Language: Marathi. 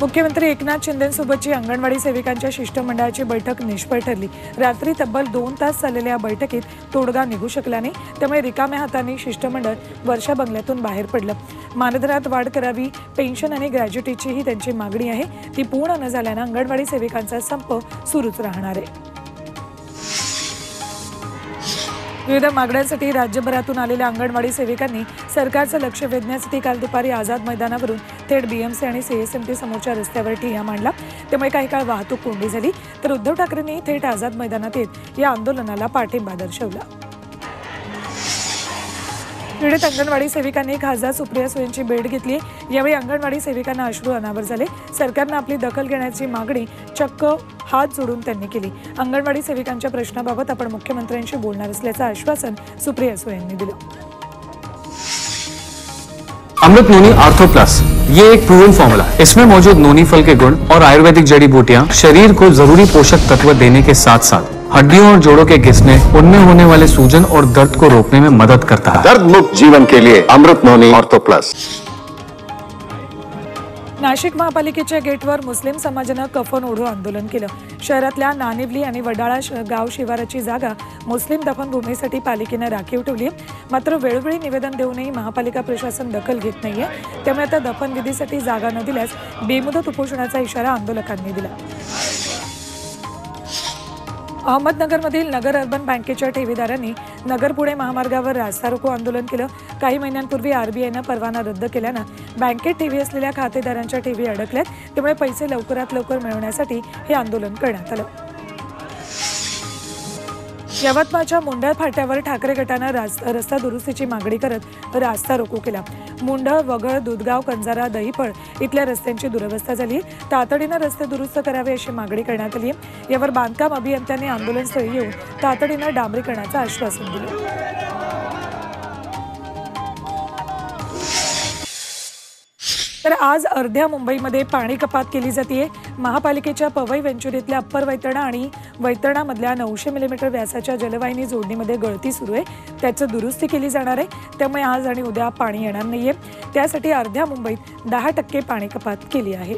मुख्यमंत्री एकनाथ शिंदेंसोबतची अंगणवाडी सेविकांच्या शिष्टमंडळाची बैठक निष्फळ ठरली। रात्री तब्बल 2 तास चाललेल्या बैठकीत तोडगा निघू शकला नाही, त्यामुळे रिकाम्या हातांनी शिष्टमंडळ वर्षा बंगल्यातून बाहेर पडलं। मानधनात वाढ करावी, पेन्शन आणि ग्रॅज्युटीचीही त्यांची मागणी आहे, ती पूर्ण न झाल्याने अंगणवाडी सेविकांचा संप सुरूच राहणार आहे। विविध मागण्यांसाठी राज्यभरातून आलेल्या अंगणवाडी सेविकांनी सरकारचं लक्ष वेधण्यासाठी काल दुपारी आझाद मैदानावरून थेट बीएमसी आणि सीएसएमटी समोरच्या रस्त्यावर ठिय्या मांडला। त्यामुळे काही काळ वाहतूक कोंडी झाली, तर उद्धव ठाकरेंनी थेट आझाद मैदानात येत या आंदोलनाला पाठिंबा दर्शवला। पीडित अंगणवाडी सेविकांनी खासदार सुप्रिया सुळेंची भेट घेतली। यावेळी अंगणवाडी सेविकांना अश्रू अनावर झाले। सरकारने आपली दखल घेण्याची मागणी चक्क हात जोडून त्यांनी केली। अंगणवाडी सेविकांच्या प्रश्नाबाबत आपण मुख्यमंत्र्यांशी बोलणार असल्याचं आश्वासन सुप्रिया सुळेंनी दिलं। अमृत नोनी आर्थो प्लस ये एक प्रूवन फॉर्मूला है। इसमें मौजूद नोनी फल के गुण और आयुर्वेदिक जड़ी बूटियां शरीर को जरूरी पोषक तत्व देने के साथ साथ हड्डियों और जोड़ों के घिसने, उनमें होने वाले सूजन और दर्द को रोकने में मदद करता है। दर्द मुक्त जीवन के लिए अमृत नोनी आर्थो प्लस। नाशिक महापालिकेच्या गेटवर मुस्लिम समाजानं कफन ओढून आंदोलन केलं। शहरातल्या नानिवली आणि वडाळा गाव शिवाराची जागा मुस्लिम दफनभूमीसाठी पालिकेनं राखीव ठेवली आहे। मात्र वेळोवेळी निवेदन देऊनही महापालिका प्रशासन दखल घेत नाहीये, त्यामुळे आता दफनविधीसाठी जागा न दिल्यास बेमुदत उपोषणाचा इशारा आंदोलकांनी दिला। अहमदनगरमधील नगर अर्बन बँकेच्या ठेवीदारांनी नगर पुणे महामार्गावर रास्ता रोको आंदोलन केलं। काही महिन्यांपूर्वी आरबीआयनं परवाना रद्द केल्यानं बँकेत ठेवी असलेल्या खातेदारांच्या ठेवी अडकल्यात, त्यामुळे पैसे लवकरात लवकर मिळवण्यासाठी हे आंदोलन करण्यात आलं। यवतमाळच्या मुंढ फाट्यावर ठाकरे गटानं रस्ता दुरुस्तीची मागणी करत रास्ता रोको केला। मुंढ, वगळ, दुधगाव, कंजारा, दहीफळ इथल्या रस्त्यांची दुरवस्था झाली, तातडीनं रस्ते दुरुस्त करावे अशी मागणी करण्यात आली। यावर बांधकाम अभियंत्यांनी आंदोलनस्थळी येऊन तातडीनं डांबरीकरणाचं आश्वासन दिलं। तर आज अर्ध्या मुंबईमध्ये पाणी कपात केली जाते। महापालिकेच्या पवई वेंचुरीतल्या अप्पर वैतरणा आणि वैतरणामधल्या 900 मिलीमीटर व्यासाच्या जलवाहिनी जोडणीमध्ये गळती सुरू आहे, त्याची दुरुस्ती केली जाणार आहे। त्यामुळे आज आणि उद्या पाणी येणार नाहीये, त्यासाठी अर्ध्या मुंबईत 10% पाणी कपात केली आहे।